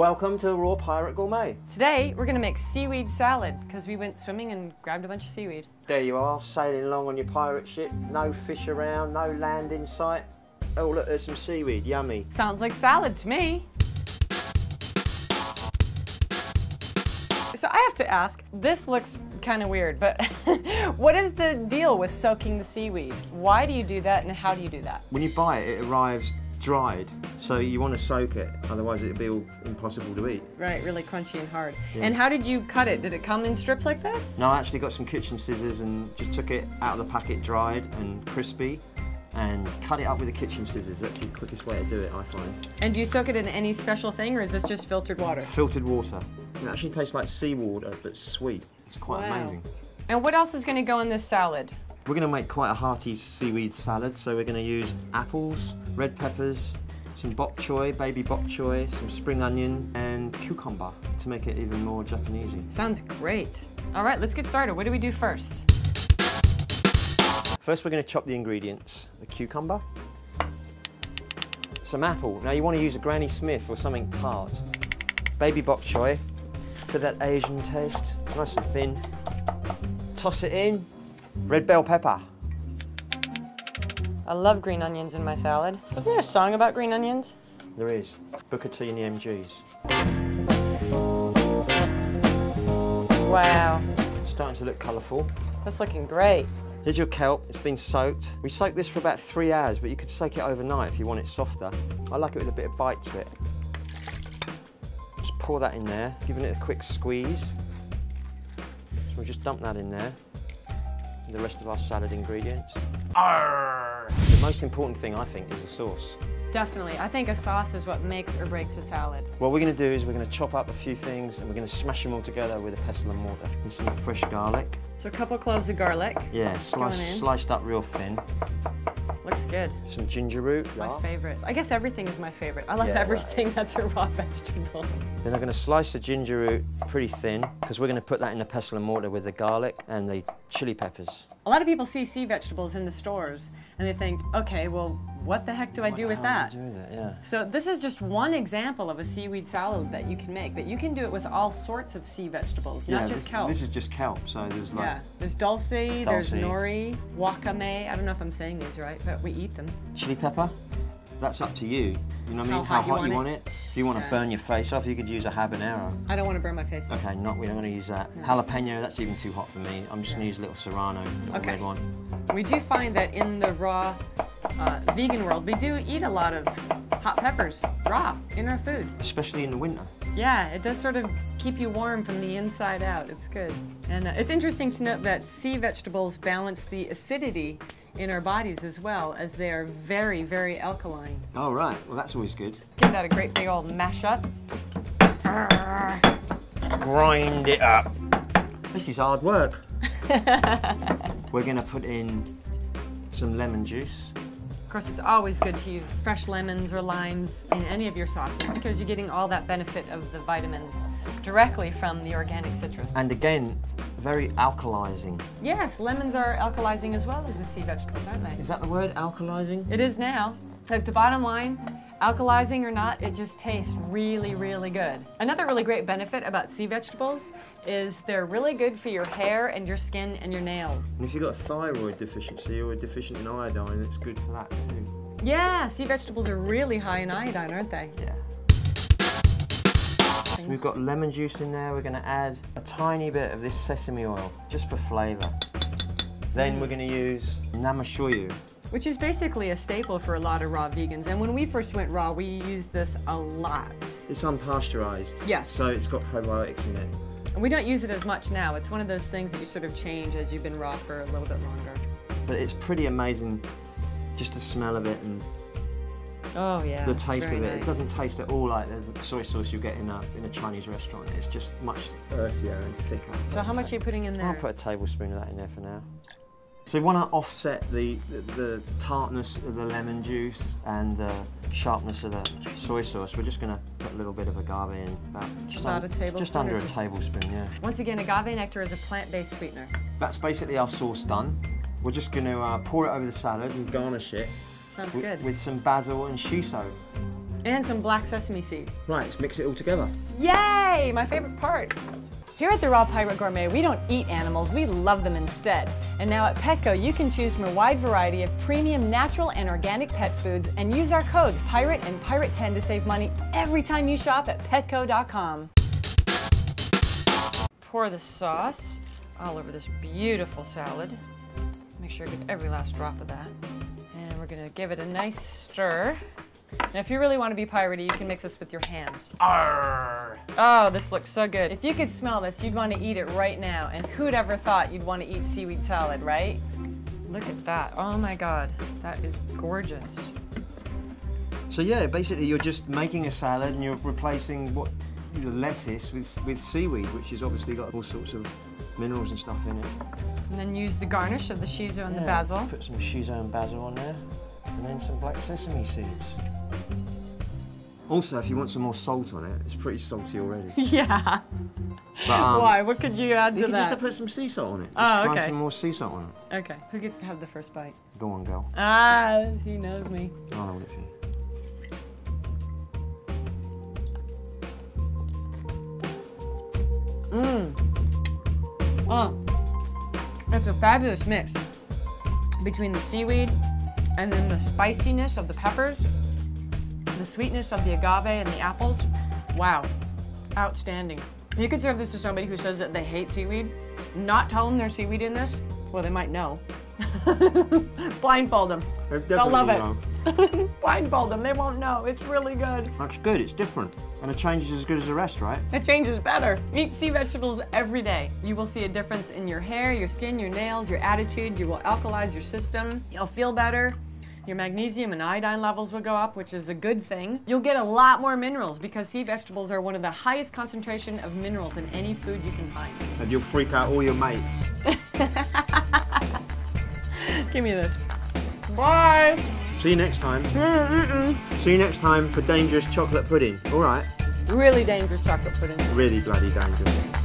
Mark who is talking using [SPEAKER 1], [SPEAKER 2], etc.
[SPEAKER 1] Welcome to Raw Pirate Gourmet.
[SPEAKER 2] Today we're going to make seaweed salad because we went swimming and grabbed a bunch of seaweed.
[SPEAKER 1] There you are, sailing along on your pirate ship. No fish around, no land in sight. Oh look, there's some seaweed, yummy.
[SPEAKER 2] Sounds like salad to me. So I have to ask, this looks kind of weird, but what is the deal with soaking the seaweed? Why do you do that and how do you do that?
[SPEAKER 1] When you buy it, it arrives dried, so you want to soak it, otherwise it'd be all impossible to eat.
[SPEAKER 2] Right, really crunchy and hard.
[SPEAKER 1] Yeah.
[SPEAKER 2] And how did you cut it? Did it come in strips like this?
[SPEAKER 1] No, I actually got some kitchen scissors and just took it out of the packet dried and crispy and cut it up with the kitchen scissors. That's the quickest way to do it, I find.
[SPEAKER 2] And do you soak it in any special thing or is this just filtered water?
[SPEAKER 1] Filtered water. It actually tastes like seawater, but sweet. It's quite amazing.
[SPEAKER 2] And what else is going to go in this salad?
[SPEAKER 1] We're going to make quite a hearty seaweed salad, so we're going to use apples, red peppers, some bok choy, baby bok choy, some spring onion, and cucumber to make it even more Japanesey.
[SPEAKER 2] Sounds great. All right, let's get started. What do we do first?
[SPEAKER 1] First, we're going to chop the ingredients. The cucumber, some apple. Now, you want to use a Granny Smith or something tart. Baby bok choy for that Asian taste, nice and thin. Toss it in. Red bell pepper.
[SPEAKER 2] I love green onions in my salad. Isn't there a song about green onions?
[SPEAKER 1] There is. Booker T and the MGs.
[SPEAKER 2] Wow.
[SPEAKER 1] Starting to look colourful.
[SPEAKER 2] That's looking great.
[SPEAKER 1] Here's your kelp. It's been soaked. We soak this for about 3 hours, but you could soak it overnight if you want it softer. I like it with a bit of bite to it. Just pour that in there, giving it a quick squeeze. So we'll just dump that in there. The rest of our salad ingredients. Arr! The most important thing, I think, is the sauce.
[SPEAKER 2] Definitely. I think a sauce is what makes or breaks a salad.
[SPEAKER 1] What we're going to do is we're going to chop up a few things and we're going to smash them all together with a pestle and mortar. And some fresh garlic.
[SPEAKER 2] So a couple cloves of garlic.
[SPEAKER 1] Yeah, sliced up real thin.
[SPEAKER 2] Looks good.
[SPEAKER 1] Some ginger root.
[SPEAKER 2] My favorite. I guess everything is my favorite. I love everything that's a raw vegetable.
[SPEAKER 1] Then I'm going to slice the ginger root pretty thin because we're going to put that in the pestle and mortar with the garlic and the chili peppers.
[SPEAKER 2] A lot of people see sea vegetables in the stores and they think, okay, well, what the heck do I do with that? So this is just one example of a seaweed salad that you can make, but you can do it with all sorts of sea vegetables, not just kelp.
[SPEAKER 1] This is just kelp, so there's like...
[SPEAKER 2] Yeah, there's dulse, there's nori, wakame, I don't know if I'm saying these right, but we eat them.
[SPEAKER 1] Chili pepper, that's up to you. You know what I mean? How hot you want it. If you want to burn your face off, you could use a habanero.
[SPEAKER 2] I don't want to burn my face off.
[SPEAKER 1] Okay, we're not going to use that. No. Jalapeno, that's even too hot for me. I'm just going to use a little serrano, a red one.
[SPEAKER 2] We do find that in the raw vegan world, we do eat a lot of hot peppers raw in our food.
[SPEAKER 1] Especially in the winter.
[SPEAKER 2] Yeah, it does sort of keep you warm from the inside out. It's good. And it's interesting to note that sea vegetables balance the acidity in our bodies as well, as they are very, very alkaline.
[SPEAKER 1] Oh, right. Well, that's always good.
[SPEAKER 2] Give that a great big old mash up.
[SPEAKER 1] Grind it up. This is hard work. We're going to put in some lemon juice.
[SPEAKER 2] Of course, it's always good to use fresh lemons or limes in any of your sauces because you're getting all that benefit of the vitamins directly from the organic citrus.
[SPEAKER 1] And again, very alkalizing.
[SPEAKER 2] Yes, lemons are alkalizing as well as the sea vegetables, aren't they?
[SPEAKER 1] Is that the word, alkalizing?
[SPEAKER 2] It is now. So the bottom line, alkalizing or not, it just tastes really, really good. Another really great benefit about sea vegetables is they're really good for your hair and your skin and your nails.
[SPEAKER 1] And if you've got a thyroid deficiency or a deficient in iodine, it's good for that too.
[SPEAKER 2] Yeah, sea vegetables are really high in iodine, aren't they?
[SPEAKER 1] Yeah. So we've got lemon juice in there. We're going to add a tiny bit of this sesame oil, just for flavour. Then we're going to use namashoyu,
[SPEAKER 2] which is basically a staple for a lot of raw vegans. And when we first went raw, we used this a lot.
[SPEAKER 1] It's unpasteurized.
[SPEAKER 2] Yes.
[SPEAKER 1] So it's got probiotics in it.
[SPEAKER 2] And we don't use it as much now. It's one of those things that you sort of change as you've been raw for a little bit longer.
[SPEAKER 1] But it's pretty amazing, just the smell of it and the taste of it.
[SPEAKER 2] Nice.
[SPEAKER 1] It doesn't taste at all like the soy sauce you get in a Chinese restaurant. It's just much earthier and thicker.
[SPEAKER 2] So how much are you putting in there?
[SPEAKER 1] I'll put a tablespoon of that in there for now. So we want to offset the tartness of the lemon juice and the sharpness of the soy sauce. We're just going to put a little bit of agave in, just under a tablespoon, yeah.
[SPEAKER 2] Once again, agave nectar is a plant-based sweetener.
[SPEAKER 1] That's basically our sauce done. We're just going to pour it over the salad and garnish it
[SPEAKER 2] Sounds good.
[SPEAKER 1] With some basil and shiso.
[SPEAKER 2] And some black sesame seed.
[SPEAKER 1] Right, let's mix it all together.
[SPEAKER 2] Yay! My favorite part. Here at the Raw Pirate Gourmet, we don't eat animals, we love them instead. And now at Petco, you can choose from a wide variety of premium natural and organic pet foods and use our codes PIRATE and PIRATE10 to save money every time you shop at petco.com. Pour the sauce all over this beautiful salad. Make sure you get every last drop of that. And we're gonna give it a nice stir. Now, if you really want to be piratey, you can mix this with your hands. Arr! Oh, this looks so good. If you could smell this, you'd want to eat it right now. And who'd ever thought you'd want to eat seaweed salad, right? Look at that. Oh my God, that is gorgeous.
[SPEAKER 1] So yeah, basically you're just making a salad and you're replacing lettuce with seaweed, which has obviously got all sorts of minerals and stuff in it.
[SPEAKER 2] And then use the garnish of the shiso and the basil.
[SPEAKER 1] Put some shiso and basil on there, and then some black sesame seeds. Also, if you want some more salt on it, it's pretty salty already.
[SPEAKER 2] Yeah.
[SPEAKER 1] But,
[SPEAKER 2] why? What could you add to that?
[SPEAKER 1] You can just put some sea salt on it. Just
[SPEAKER 2] okay.
[SPEAKER 1] some more sea salt on it.
[SPEAKER 2] Okay. Who gets to have the first bite?
[SPEAKER 1] Go on, girl.
[SPEAKER 2] Ah, he knows me.
[SPEAKER 1] I'll hold it for you.
[SPEAKER 2] It's a fabulous mix between the seaweed and then the spiciness of the peppers, the sweetness of the agave and the apples. Wow, outstanding. You could serve this to somebody who says that they hate seaweed, not tell them there's seaweed in this. Well, they might know. Blindfold them. They'll love it. Blindfold them, they won't know. It's really good.
[SPEAKER 1] That's good, it's different. And a change is as good as the rest, right?
[SPEAKER 2] A change is better. Eat sea vegetables every day. You will see a difference in your hair, your skin, your nails, your attitude. You will alkalize your system. You'll feel better. Your magnesium and iodine levels will go up, which is a good thing. You'll get a lot more minerals because sea vegetables are one of the highest concentration of minerals in any food you can find.
[SPEAKER 1] And you'll freak out all your mates.
[SPEAKER 2] Give me this. Bye!
[SPEAKER 1] See you next time. See you next time for dangerous chocolate pudding. All right.
[SPEAKER 2] Really dangerous chocolate pudding.
[SPEAKER 1] Really bloody dangerous.